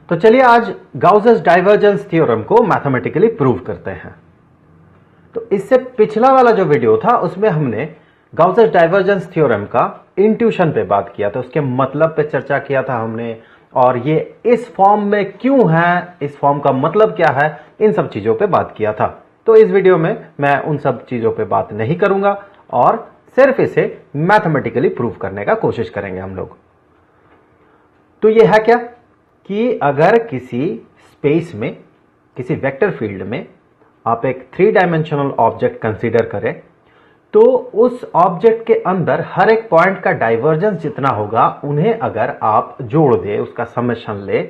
तो चलिए आज गाउसेस डाइवर्जेंस थ्योरम को मैथमेटिकली प्रूव करते हैं। तो इससे पिछला वाला जो वीडियो था उसमें हमने गाउसेस डाइवर्जेंस थ्योरम का इंट्यूशन पे बात किया था, उसके मतलब पे चर्चा किया था हमने, और ये इस फॉर्म में क्यों है, इस फॉर्म का मतलब क्या है, इन सब चीजों पे बात किया था। तो इस वीडियो में मैं उन सब चीजों पे बात नहीं करूंगा और सिर्फ इसे मैथमेटिकली प्रूव करने का कोशिश करेंगे हम लोग। तो ये है क्या कि अगर किसी स्पेस में, किसी वेक्टर फील्ड में आप एक 3 डायमेंशनल ऑब्जेक्ट कंसीडर करें, तो उस ऑब्जेक्ट के अंदर हर एक पॉइंट का डाइवर्जेंस जितना होगा उन्हें अगर आप जोड़ दे, उसका समेशन ले,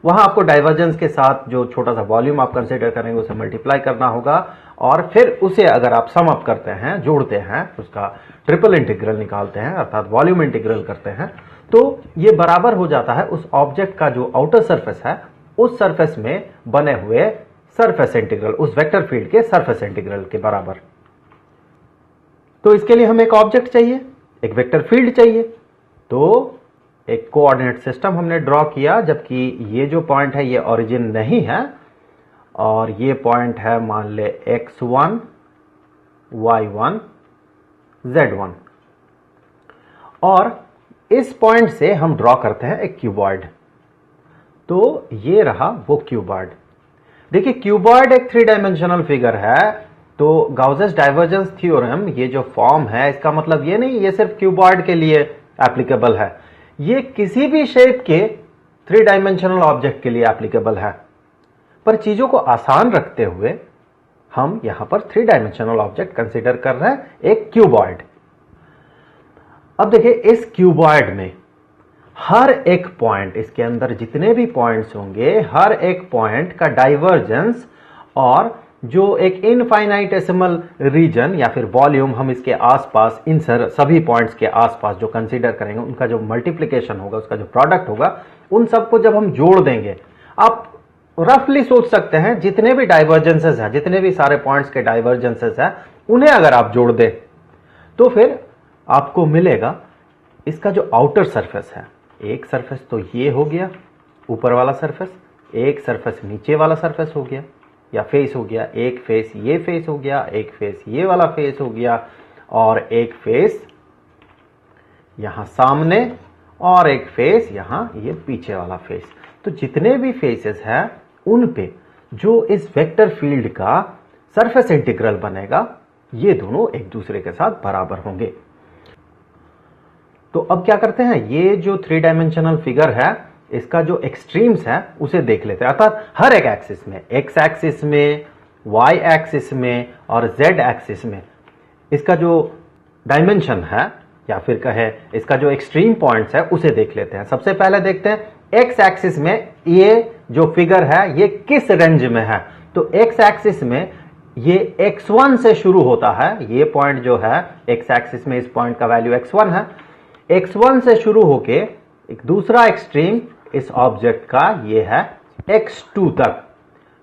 वहां आपको डाइवर्जेंस के साथ जो छोटा सा वॉल्यूम आप कंसीडर करेंगे उसे मल्टीप्लाई करना होगा और फिर उसे अगर आप सम अप करते हैं, जोड़ते हैं, उसका ट्रिपल इंटीग्रल निकालते हैं अर्थात वॉल्यूम इंटीग्रल करते हैं, तो ये बराबर हो जाता है उस ऑब्जेक्ट का जो आउटर सरफेस है उस सरफेस में बने हुए सरफेस इंटीग्रल, उस वेक्टर फील्ड के सरफेस इंटीग्रल के बराबर। तो इसके लिए हमें एक ऑब्जेक्ट चाहिए, एक वेक्टर फील्ड चाहिए। तो एक कोऑर्डिनेट सिस्टम हमने ड्रॉ किया, जबकि ये जो पॉइंट है ये ओरिजिन नहीं है और ये पॉइंट है मान ले x1, y1, z1, और इस पॉइंट से हम ड्रॉ करते हैं एक क्यूबॉइड। तो ये रहा वो क्यूबॉइड। देखिए क्यूबॉइड एक 3 डायमेंशनल फिगर है, तो गाउसेस डाइवर्जेंस थ्योरम ये जो फॉर्म है इसका मतलब ये नहीं ये सिर्फ क्यूबॉइड के लिए एप्लीकेबल है, ये किसी भी शेप के 3 डायमेंशनल ऑब्जेक्ट के लिए एप्लीकेबल है। पर चीजों को आसान रखते हुए हम यहां पर 3 डायमेंशनल ऑब्जेक्ट कंसीडर कर रहे हैं, एक क्यूबॉइड। अब देखिए इस क्यूबॉइड में हर एक पॉइंट, इसके अंदर जितने भी पॉइंट्स होंगे हर एक पॉइंट का डाइवर्जेंस और जो एक इनफाइनाइटेसिमल रीजन या फिर वॉल्यूम हम इसके आसपास, इन सभी पॉइंट्स के आसपास जो कंसीडर करेंगे उनका जो मल्टीप्लिकेशन होगा, उसका जो प्रोडक्ट होगा, उन सबको जब हम जोड़ देंगे, आप रफली सोच सकते हैं जितने भी डाइवर्जेंसेस हैं, जितने भी सारे पॉइंट्स के डाइवर्जेंसेस हैं, उन्हें अगर आप जोड़ दें तो फिर आपको मिलेगा इसका जो आउटर सरफेस है। एक सरफेस तो ये हो गया ऊपर वाला सरफेस, एक सरफेस नीचे वाला सरफेस हो गया या फेस हो गया, एक फेस ये फेस हो गया, एक फेस ये वाला फेस हो गया, और एक फेस यहां सामने और एक फेस यहां ये पीछे वाला फेस। तो जितने भी फेसेस हैं उन पे जो इस वेक्टर फील्ड का सरफेस इंटीग्रल बनेगा ये दोनों एक दूसरे के साथ बराबर होंगे। तो अब क्या करते हैं, ये जो 3 डायमेंशनल फिगर है इसका जो एक्सट्रीम्स है उसे देख लेते हैं, अर्थात हर एक एक्सिस में, एक्स एक्सिस में, वाई एक्सिस में और जेड एक्सिस में इसका जो डायमेंशन है या फिर कहे इसका जो एक्सट्रीम पॉइंट्स है उसे देख लेते हैं। सबसे पहले देखते हैं एक्स एक्सिस में ये जो फिगर है ये किस रेंज में है। तो एक्स एक्सिस में ये x1 से शुरू होता है, ये पॉइंट जो है एक्स एक्सिस में इस पॉइंट का वैल्यू x1 है, x1 से शुरू होके एक दूसरा एक्सट्रीम इस ऑब्जेक्ट का ये है x2 तक।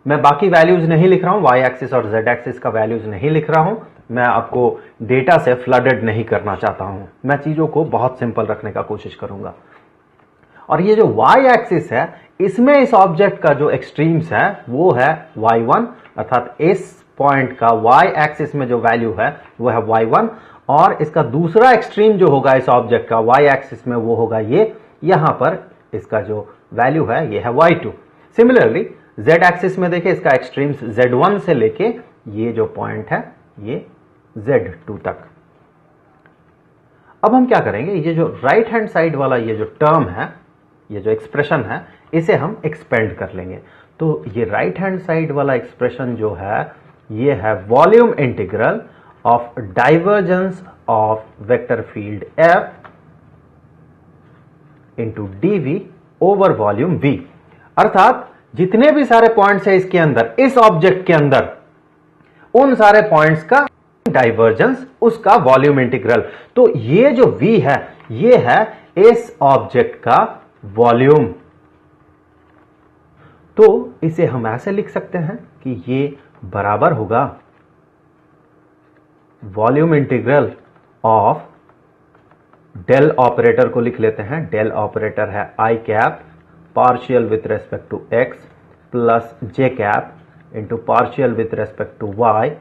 मैं बाकी वैल्यूज नहीं लिख रहा हूं, y एक्सिस और z एक्सिस का वैल्यूज नहीं लिख रहा हूं, मैं आपको डेटा से फ्लडेड नहीं करना चाहता हूं, मैं चीजों को बहुत सिंपल रखने का कोशिश करूंगा। और ये जो y एक्सिस है इसमें इस ऑब्जेक्ट का जो एक्सट्रीम्स है वो है y1, अर्थात इस पॉइंट का y एक्सिस में जो वैल्यू है वो है y1, और इसका दूसरा एक्सट्रीम जो होगा इस ऑब्जेक्ट का y एक्सिस में वो होगा ये, यहां पर इसका जो वैल्यू है ये है y2। सिमिलरली z एक्सिस में देखिए इसका एक्सट्रीम्स z1 से लेके ये जो पॉइंट है ये z2 तक। अब हम क्या करेंगे, ये जो राइट हैंड साइड वाला ये जो टर्म है, ये जो एक्सप्रेशन है, इसे हम एक्सपेंड कर लेंगे। तो ये राइट हैंड साइड वाला एक्सप्रेशन जो है ये है volume integral of divergence of vector field F into dv over volume V, अर्थात जितने भी सारे पॉइंट्स है इसके अंदर, इस ऑब्जेक्ट के अंदर, उन सारे पॉइंट्स का डाइवर्जेंस, उसका वॉल्यूम इंटीग्रल। तो ये जो V है ये है इस ऑब्जेक्ट का वॉल्यूम। तो इसे हम ऐसे लिख सकते हैं कि ये बराबर होगा volume integral of del operator को लिख लेते हैं, डेल ऑपरेटर है i cap partial with respect to x plus j cap into partial with respect to y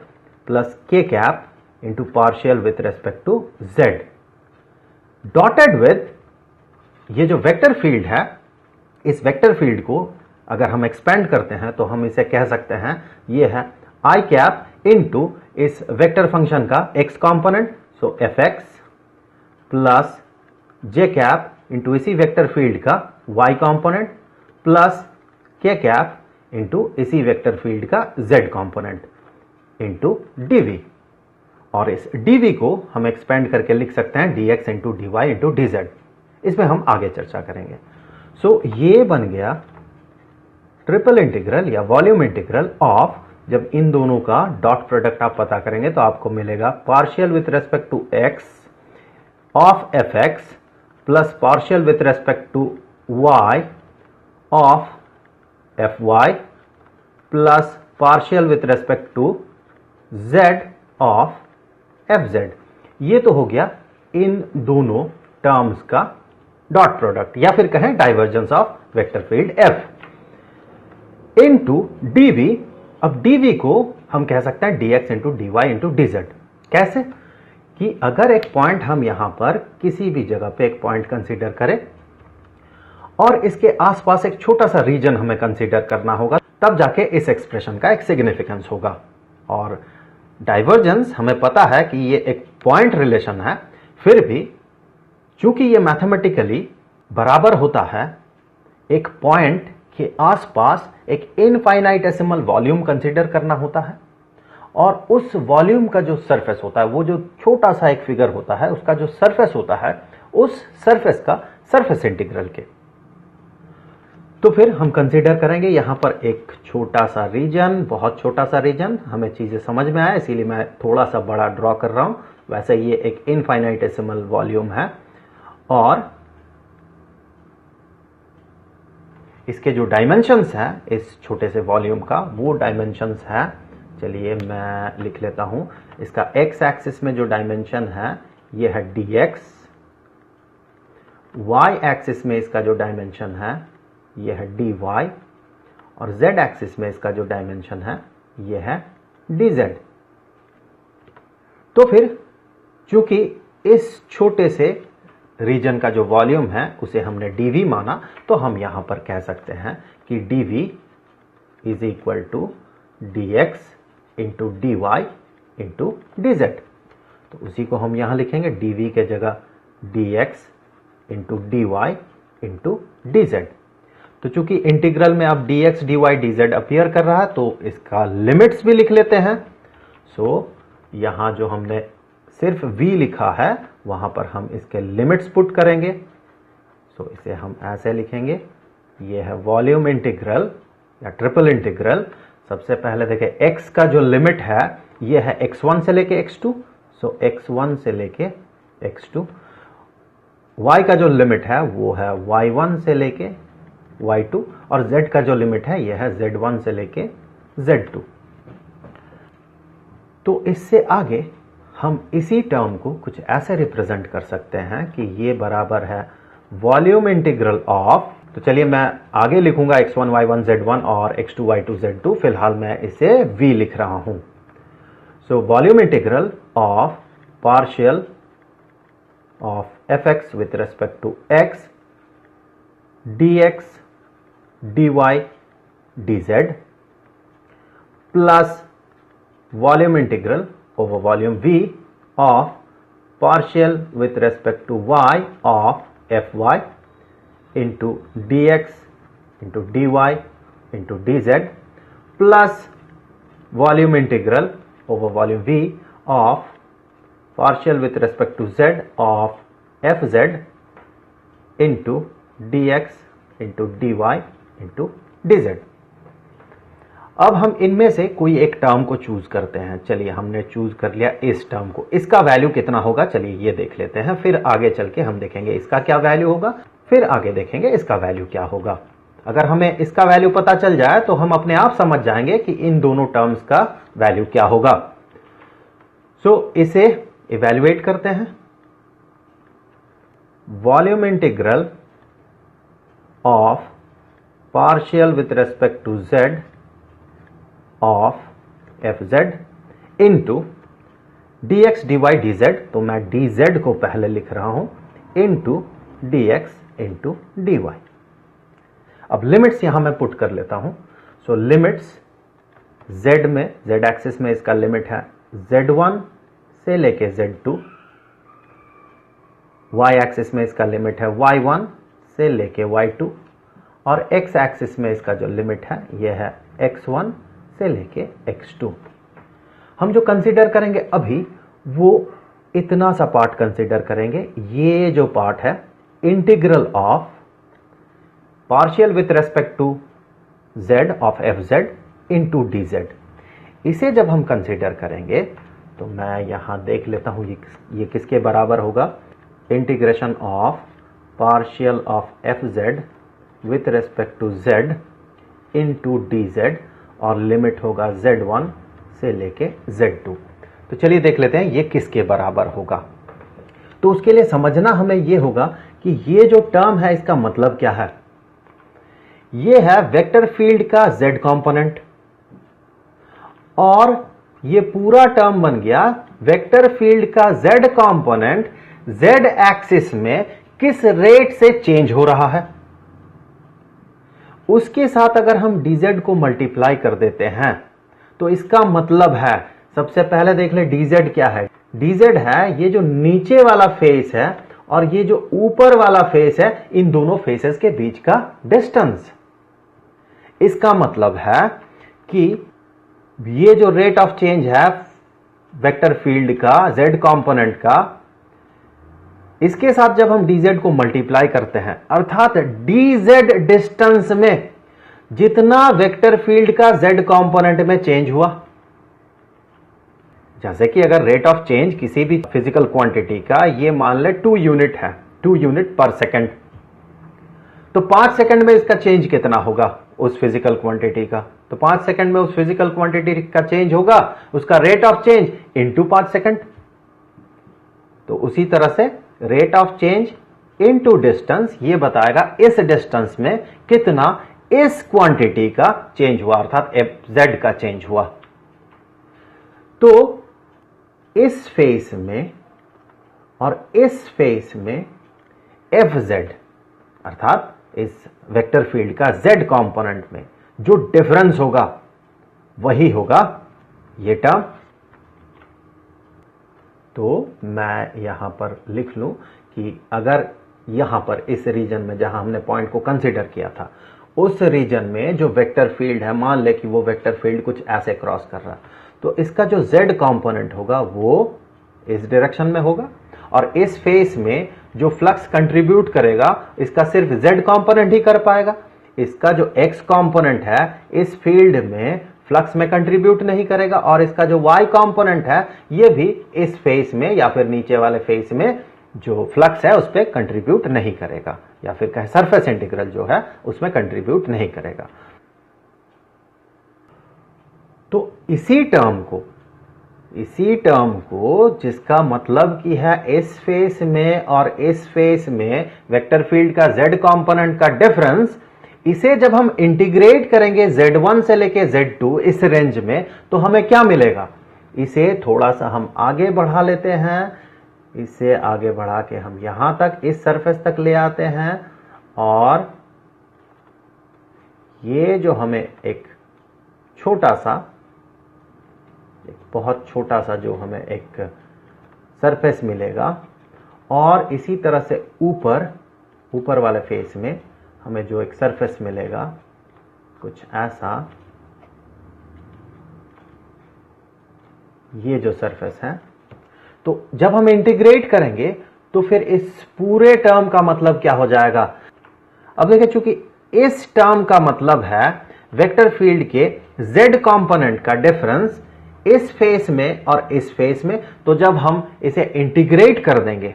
plus k cap into partial with respect to z, dotted with ये जो vector field है, इस vector field को अगर हम expand करते हैं तो हम इसे कह सकते हैं ये है आई कैप इनटू इस वेक्टर फंक्शन का x कंपोनेंट, सो fx plus j cap into इसी वेक्टर फील्ड का y component plus k cap into इसी वेक्टर फील्ड का z कंपोनेंट इंटू dv, और इस dv को हम एक्सपेंड करके लिख सकते हैं dx into dy into dz। इसमें हम आगे चर्चा करेंगे। सो ये बन गया ट्रिपल इंटीग्रल या वॉल्यूम इंटीग्रल ऑफ, जब इन दोनों का डॉट प्रोडक्ट आप पता करेंगे तो आपको मिलेगा partial with respect to x of fx plus partial with respect to y of fy plus partial with respect to z of fz। ये तो हो गया इन दोनों टर्म्स का डॉट प्रोडक्ट या फिर कहें divergence of vector field f into dv। अब dv को हम कह सकते हैं dx into dy into dz। कैसे कि अगर एक पॉइंट हम यहां पर किसी भी जगह पे एक पॉइंट कंसीडर करें और इसके आसपास एक छोटा सा रीजन हमें कंसीडर करना होगा, तब जाके इस एक्सप्रेशन का एक सिग्निफिकेंस होगा। और डाइवर्जेंस हमें पता है कि ये एक पॉइंट रिलेशन है, फिर भी चूंकि ये मैथमेटिकली बराबर होता है एक पॉइंट के आसपास एक इनफाइनाइटेसिमल वॉल्यूम कंसीडर करना होता है, और उस वॉल्यूम का जो सरफेस होता है, वो जो छोटा सा एक फिगर होता है, उसका जो सरफेस होता है, उस सरफेस का सरफेस इंटीग्रल के। तो फिर हम कंसीडर करेंगे यहां पर एक छोटा सा रीजन, बहुत छोटा सा रीजन, हमें चीजें समझ में आए इसीलिए मैं थोड़ा सा बड़ा ड्रॉ कर रहा हूं। वैसे ये एक इनफाइनाइटेसिमल वॉल्यूम है और इसके जो डायमेंशंस हैं इस छोटे से वॉल्यूम का, वो डायमेंशंस है, चलिए मैं लिख लेता हूं। इसका x एक्सिस में जो डायमेंशन है ये है dx, y एक्सिस में इसका जो डायमेंशन है ये है dy, और z एक्सिस में इसका जो डायमेंशन है ये है dz। तो फिर चूंकि इस छोटे से रीजन का जो वॉल्यूम है उसे हमने dv माना, तो हम यहां पर कह सकते हैं कि dv is equal to dx into dy into dz। तो उसी को हम यहां लिखेंगे dv के जगह dx into dy into dz। तो चूंकि इंटीग्रल में अब dx dy dz अपीयर कर रहा है तो इसका लिमिट्स भी लिख लेते हैं। सो यहां जो हमने सिर्फ v लिखा है वहां पर हम इसके लिमिट्स पुट करेंगे। सो इसे हम ऐसे लिखेंगे, ये है वॉल्यूम इंटीग्रल या ट्रिपल इंटीग्रल। सबसे पहले देखें x का जो लिमिट है ये है x1 से लेके x2, सो x1 से लेके x2। y का जो लिमिट है वो है y1 से लेके y2, और z का जो लिमिट है ये है z1 से लेके z2। तो इससे आगे हम इसी टर्म को कुछ ऐसे रिप्रेजेंट कर सकते हैं कि ये बराबर है वॉल्यूम इंटीग्रल ऑफ, तो चलिए मैं आगे लिखूंगा x1 y1 z1 और x2 y2 z2, फिलहाल मैं इसे v लिख रहा हूं। So volume integral of partial of fx with respect to x dx dy dz plus volume integral over volume V of partial with respect to y of fy into dx into dy into dz plus volume integral over volume V of partial with respect to z of fz into dx into dy into dz। अब हम इनमें से कोई एक term को choose करते हैं। चलिए हमने चूज कर लिया इस टर्म को, इसका वैल्यू कितना होगा चलिए ये देख लेते हैं, फिर आगे चल के हम देखेंगे इसका क्या वैल्यू होगा, फिर आगे देखेंगे इसका वैल्यू क्या होगा। अगर हमें इसका वैल्यू पता चल जाए तो हम अपने आप समझ जाएंगे कि इन दोनों टर्म्स का वैल्यू क्या होगा। सो इसे इवैल्यूएट करते हैं। Volume integral of partial with respect to z of f z into dx dy dz, तो मैं dz को पहले लिख रहा हूं इंटू dx इंटू dy। अब लिमिट्स यहां मैं पुट कर लेता हूं। सो लिमिट्स z में, z एक्सिस में इसका लिमिट है z1 से लेके z2, y एक्सिस में इसका लिमिट है y1 से लेके y2, और x एक्सिस में इसका जो लिमिट है यह है x1 से लेके x2। हम जो कंसीडर करेंगे अभी वो इतना सा पार्ट कंसीडर करेंगे, ये जो पार्ट है integral of partial with respect to z of f z into d z. इसे जब हम कंसीडर करेंगे तो मैं यहां देख लेता हूं ये किसके बराबर होगा। Integration of partial of f z with respect to z into d z, और लिमिट होगा z1 से लेके z2। तो चलिए देख लेते हैं ये किसके बराबर होगा। तो उसके लिए समझना हमें ये होगा कि ये जो टर्म है इसका मतलब क्या है। ये है वेक्टर फील्ड का z कंपोनेंट, और ये पूरा टर्म बन गया वेक्टर फील्ड का z कंपोनेंट z एक्सिस में किस रेट से चेंज हो रहा है। उसके साथ अगर हम dz को मल्टीप्लाई कर देते हैं तो इसका मतलब है, सबसे पहले देख ले dz क्या है। dz है ये जो नीचे वाला फेस है और ये जो ऊपर वाला फेस है, इन दोनों फेसेस के बीच का डिस्टेंस। इसका मतलब है कि ये जो रेट ऑफ चेंज है वेक्टर फील्ड का z कंपोनेंट का, इसके साथ जब हम dz को मल्टीप्लाई करते हैं, अर्थात dz डिस्टेंस में जितना वेक्टर फील्ड का z कंपोनेंट में चेंज हुआ, जैसे कि अगर रेट ऑफ चेंज किसी भी फिजिकल क्वांटिटी का ये मान ले 2 यूनिट है, 2 यूनिट पर सेकंड, तो 5 सेकंड में इसका चेंज कितना होगा उस फिजिकल क्वांटिटी का। तो 5 सेकंड में उस फिजिकल क्वांटिटी का चेंज होगा उसका rate of change into 5 second. तो उसी तरह से rate of change into distance ये बताएगा इस डिस्टेंस में कितना इस क्वांटिटी का चेंज हुआ, अर्थात एफ जेड का चेंज हुआ। तो इस फेस में और इस फेस में एफ जेड, अर्थात इस वेक्टर फील्ड का जेड कंपोनेंट में जो डिफरेंस होगा वही होगा ये टर्म। तो मैं यहां पर लिख लूं कि अगर यहां पर इस रीजन में जहां हमने पॉइंट को कंसीडर किया था, उस रीजन में जो वेक्टर फील्ड है, मान ले कि वो वेक्टर फील्ड कुछ ऐसे क्रॉस कर रहा, तो इसका जो z कंपोनेंट होगा वो इस डायरेक्शन में होगा, और इस फेस में जो फ्लक्स कंट्रीब्यूट करेगा इसका सिर्फ z कंपोनेंट ही कर पाएगा। इसका जो x कंपोनेंट है इस फील्ड में फ्लक्स में कंट्रीब्यूट नहीं करेगा, और इसका जो y कंपोनेंट है ये भी इस फेस में या फिर नीचे वाले फेस में जो फ्लक्स है उस पर कंट्रीब्यूट नहीं करेगा, या फिर कहे सरफेस इंटीग्रल जो है उसमें कंट्रीब्यूट नहीं करेगा। तो इसी टर्म को जिसका मतलब कि है इस फेस में और इस फेस में वेक्टर फील्ड का z कंपोनेंट का डिफरेंस, इसे जब हम इंटीग्रेट करेंगे z1 से लेके z2 इस रेंज में, तो हमें क्या मिलेगा। इसे थोड़ा सा हम आगे बढ़ा लेते हैं, इसे आगे बढ़ा के हम यहां तक इस सरफेस तक ले आते हैं, और ये जो हमें एक छोटा सा, एक बहुत छोटा सा जो हमें एक सरफेस मिलेगा, और इसी तरह से ऊपर वाले फेस में हमें जो एक सरफेस मिलेगा कुछ ऐसा, ये जो सरफेस है। तो जब हम इंटीग्रेट करेंगे तो फिर इस पूरे टर्म का मतलब क्या हो जाएगा। अब देखिए, चूंकि इस टर्म का मतलब है वेक्टर फील्ड के z कंपोनेंट का डिफरेंस इस फेस में और इस फेस में, तो जब हम इसे इंटीग्रेट कर देंगे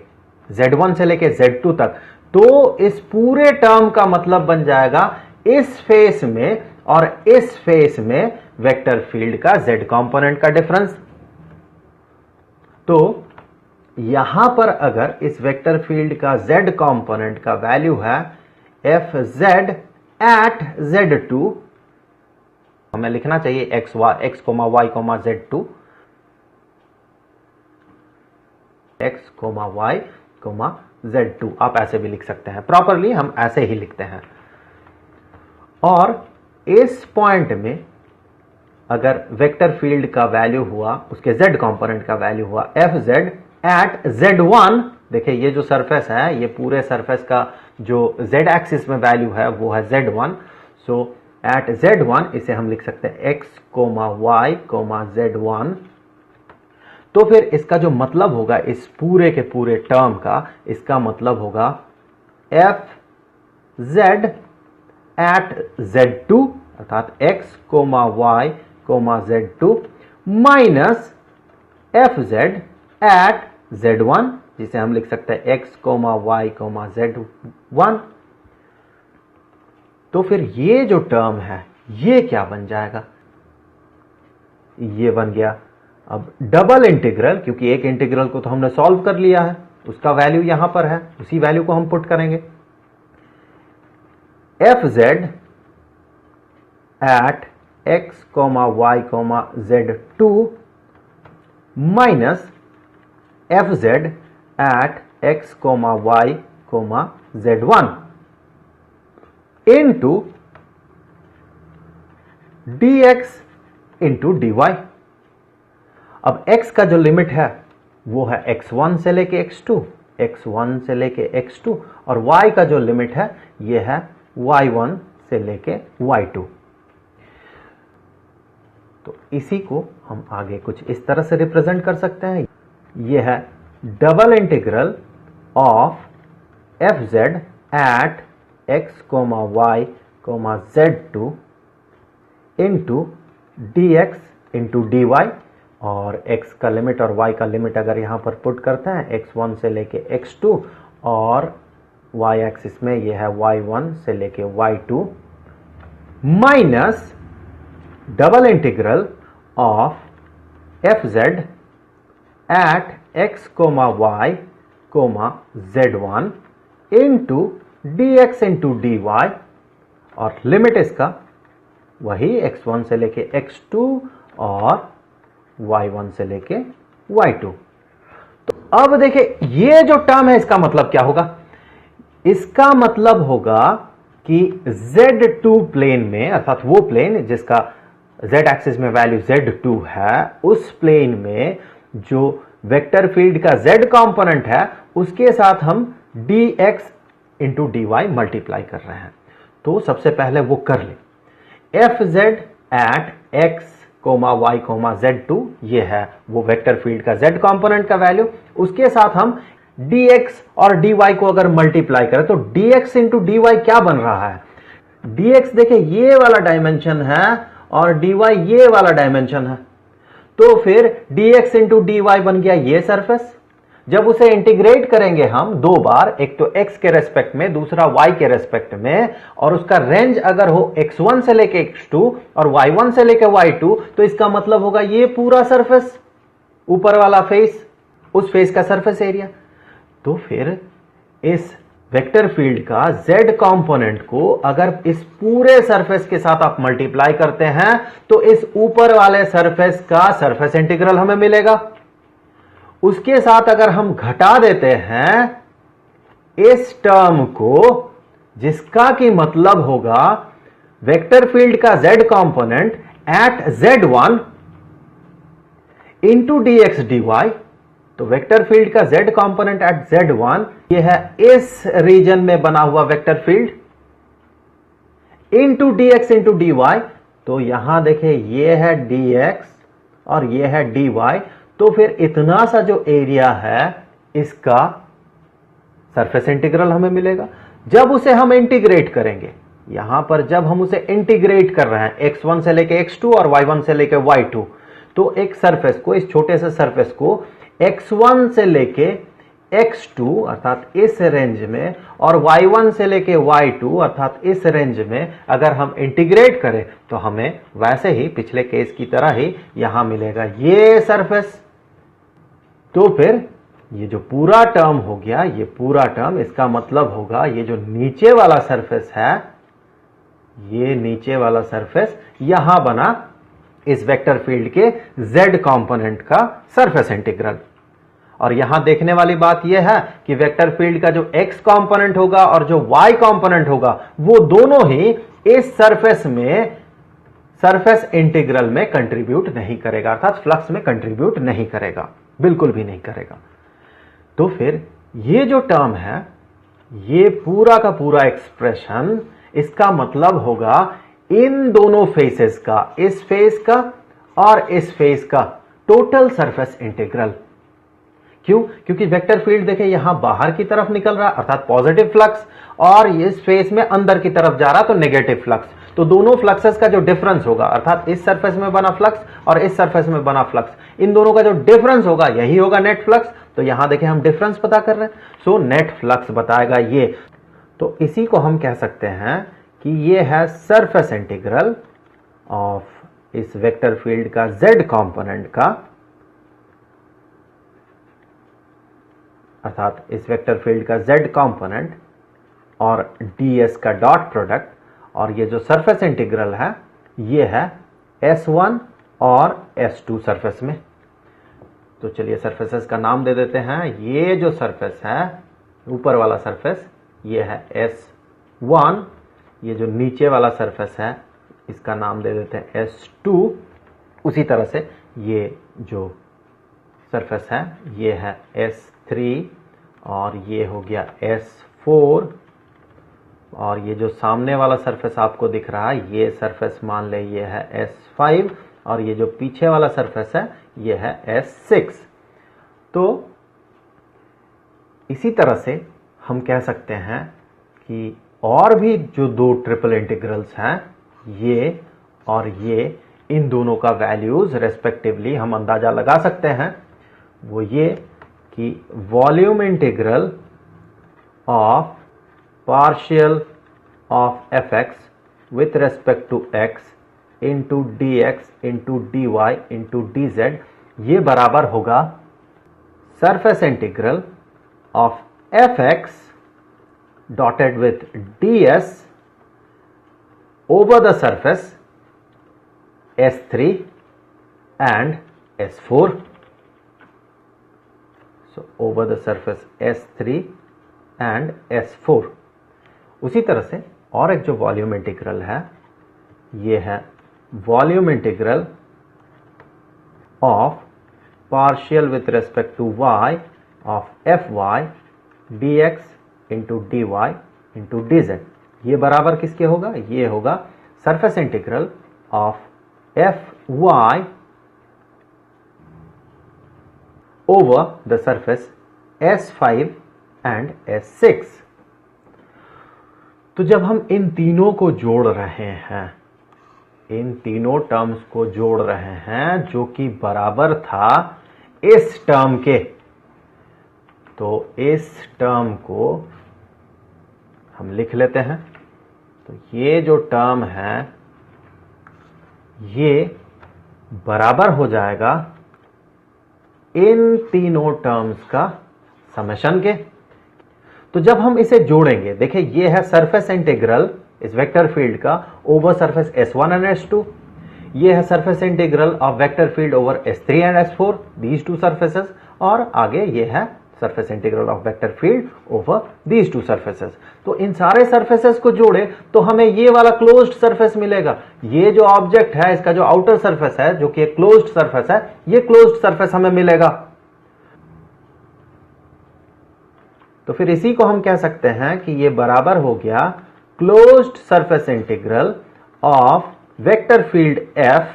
z1 से लेके z2 तक, तो इस पूरे टर्म का मतलब बन जाएगा इस फेस में और इस फेस में वेक्टर फील्ड का z कंपोनेंट का डिफरेंस। तो यहां पर अगर इस वेक्टर फील्ड का z कंपोनेंट का वैल्यू है एफ जेड एट Z2, हमें लिखना चाहिए x y x, y, Z2, x, y, Z2, आप ऐसे भी लिख सकते हैं, प्रॉपरली हम ऐसे ही लिखते हैं। और इस पॉइंट में अगर वेक्टर फील्ड का वैल्यू हुआ, उसके z कंपोनेंट का वैल्यू हुआ fz एट Z1, देखिए ये जो सरफेस है, ये पूरे सरफेस का जो z एक्सिस में वैल्यू है वो है Z1, सो एट Z1 इसे हम लिख सकते हैं x, y, Z1। तो फिर इसका जो मतलब होगा इस पूरे के पूरे टर्म का, इसका मतलब होगा fz एट Z2 अर्थात x, y, Z2 minus fz at Z1, जिसे हम लिख सकते हैं x, y, Z1। तो फिर ये जो टर्म है ये क्या बन जाएगा, ये बन गया अब डबल इंटीग्रल, क्योंकि एक इंटीग्रल को तो हमने सॉल्व कर लिया है, उसका वैल्यू यहां पर है, उसी वैल्यू को हम पुट करेंगे। fz at x, y, Z2 minus fz at x, y, Z1 into dx into dy। अब x का जो लिमिट है वो है x1 से लेके x2, x1 से लेके x2, और y का जो लिमिट है ये है y1 से लेके y2। तो इसी को हम आगे कुछ इस तरह से रिप्रेजेंट कर सकते हैं, ये है double integral of fz at x, y, Z2 into dx into dy, और x का लिमिट और y का लिमिट अगर यहां पर पुट करते हैं x1 से लेके x2, और y एक्सिस में ये है y1 से लेके y2 minus double integral of fz at x, y, Z1 into dx into dy, और लिमिट इसका वही x1 से लेके x2 और y1 से लेके y2। तो अब देखिए ये जो टर्म है इसका मतलब क्या होगा, इसका मतलब होगा कि Z2 प्लेन में, अर्थात वो प्लेन जिसका z एक्सिस में वैल्यू Z2 है, उस प्लेन में जो वेक्टर फील्ड का z कंपोनेंट है उसके साथ हम dx इंटू dy मल्टीप्लाई कर रहे हैं। तो सबसे पहले वो कर ले, fz at x, y, Z2, ये है वो वेक्टर फील्ड का z कंपोनेंट का वैल्यू, उसके साथ हम dx और dy को अगर मल्टीप्लाई करें तो dx इंटू dy क्या बन रहा है, dx देखिए ये वाला डायमेंशन है और dy ये वाला डायमेंशन है, तो फिर dx इंटू dy बन गया ये सरफेस। जब उसे इंटीग्रेट करेंगे हम दो बार, एक तो x के रेस्पेक्ट में, दूसरा y के रेस्पेक्ट में, और उसका रेंज अगर हो x1 से लेके x2 और y1 से लेके y2, तो इसका मतलब होगा ये पूरा सरफेस, ऊपर वाला फेस, उस फेस का सरफेस एरिया। तो फिर इस वेक्टर फील्ड का z कंपोनेंट को अगर इस पूरे सरफेस के साथ आप मल्टीप्लाई करते हैं तो इस ऊपर वाले सरफेस का सरफेस इंटीग्रल हमें मिलेगा। उसके साथ अगर हम घटा देते हैं इस टर्म को, जिसका की मतलब होगा वेक्टर फील्ड का z component eight Z1 into dx dy, तो वेक्टर फील्ड का z कंपोनेंट एट Z1 ये है इस रीजन में बना हुआ vector field, into dx into dy, तो यहां देखें ये है dx और ये है dy, तो फिर इतना सा जो एरिया है इसका सरफेस इंटीग्रल हमें मिलेगा। जब उसे हम इंटीग्रेट करेंगे, यहां पर जब हम उसे इंटीग्रेट कर रहे हैं x1 से लेके x2 और y1 से लेके y2, तो एक सरफेस को, इस छोटे से सरफेस को x1 से लेके x2 अर्थात इस रेंज में और y1 से लेके y2 अर्थात इस रेंज में अगर हम इंटीग्रेट करें तो हमें वैसे ही पिछले केस की तरह ही यहां मिलेगा ये सरफेस। तो फिर ये जो पूरा टर्म हो गया, ये पूरा टर्म, इसका मतलब होगा ये जो नीचे वाला सरफेस है ये नीचे वाला सरफेस यहां बना इस वेक्टर फील्ड के z कंपोनेंट का सरफेस इंटीग्रल। और यहां देखने वाली बात यह है कि वेक्टर फील्ड का जो x कंपोनेंट होगा और जो y कंपोनेंट होगा वो दोनों ही इस सरफेस इंटीग्रल में कंट्रीब्यूट नहीं करेगा, अर्थात फ्लक्स में कंट्रीब्यूट नहीं करेगा, बिल्कुल भी नहीं करेगा। तो फिर ये जो टर्म है, ये पूरा का पूरा एक्सप्रेशन, इसका मतलब होगा इन दोनों फेसेस का, इस फेस का और इस फेस का टोटल सरफेस इंटीग्रल। क्यों? क्योंकि वेक्टर फील्ड देखें यहां बाहर की तरफ निकल रहा अर्थात पॉजिटिव फ्लक्स, और इस फेस में अंदर की तरफ जा रहा तो नेगेटिव फ्लक्स। तो दोनों फ्लक्सेस का जो डिफरेंस होगा, अर्थात इस सरफेस में बना फ्लक्स और इस सरफेस में बना फ्लक्स, इन दोनों का जो डिफरेंस होगा यही होगा नेट फ्लक्स। तो यहां देखें हम डिफरेंस पता कर रहे हैं, सो नेट फ्लक्स बताएगा ये। तो इसी को हम कह सकते हैं कि ये है सरफेस इंटीग्रल ऑफ इस वेक्टर फील्ड का z कंपोनेंट का, अर्थात इस वेक्टर फील्ड का z कंपोनेंट और ds का डॉट प्रोडक्ट, और ये जो सरफेस इंटीग्रल है ये है S1 और S2 सरफेस में। तो चलिए सरफेसेस का नाम दे देते हैं। ये जो सरफेस है, ऊपर वाला सरफेस, ये है S1। ये जो नीचे वाला सरफेस है इसका नाम दे देते हैं S2। उसी तरह से ये जो सरफेस है ये है S3, और ये हो गया S4, और ये जो सामने वाला सरफेस आपको दिख रहा है ये सरफेस मान ले ये है S5, और ये जो पीछे वाला सरफेस है ये है S6। तो इसी तरह से हम कह सकते हैं कि और भी जो दो ट्रिपल इंटीग्रल्स हैं, ये और ये, इन दोनों का वैल्यूज रेस्पेक्टिवली हम अंदाजा लगा सकते हैं। वो ये कि volume integral of partial of fx with respect to x into dx into dy into dz, ये बराबर होगा surface integral of fx dotted with ds over the surface S3 and S4. So over the surface S3 and S4। उसी तरह से और एक जो volume integral है ये है volume integral of partial with respect to y of fy dx into dy into dz। ये बराबर किसके होगा? ये होगा surface integral of fy over the surface S5 and S6। तो जब हम इन तीनों को जोड़ रहे हैं, इन तीनों टर्म्स को जोड़ रहे हैं जो कि बराबर था इस टर्म के, तो इस टर्म को हम लिख लेते हैं। तो ये जो टर्म है ये बराबर हो जाएगा इन तीनों टर्म्स का समेशन के। तो जब हम इसे जोड़ेंगे, देखिए ये है सरफेस इंटीग्रल इस वेक्टर फील्ड का over surface S1 and S2, ये है surface integral of vector field over S3 and S4, these two surfaces, और आगे ये है surface integral of vector field over these two surfaces. तो इन सारे सरफेसेस को जोड़े तो हमें ये वाला क्लोज्ड सरफेस मिलेगा। ये जो ऑब्जेक्ट है इसका जो आउटर सरफेस है जो कि क्लोज्ड सरफेस है, ये क्लोज्ड सरफेस हमें मिलेगा। तो फिर इसी को हम कह सकते हैं कि ये बराबर हो गया closed surface integral of vector field F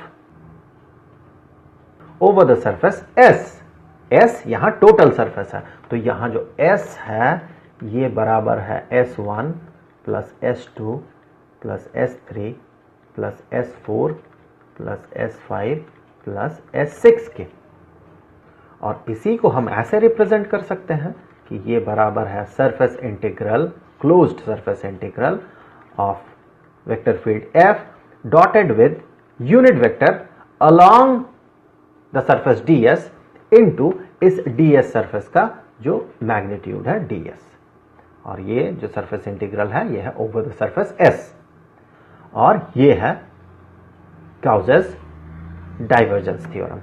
over the surface S। S यहां टोटल सरफेस है, तो यहां जो S है ये बराबर है S1 plus S2 plus S3 plus S4 plus S5 plus S6 के। और इसी को हम ऐसे रिप्रेजेंट कर सकते हैं कि ये बराबर है surface integral, closed surface integral of vector field F dotted with unit vector along the surface ds into इस ds सरफेस का जो मैग्नीट्यूड है ds, और ये जो सरफेस इंटीग्रल है ये है ओवर द सरफेस S। और ये है गाउसेस डाइवर्जेंस थ्योरम।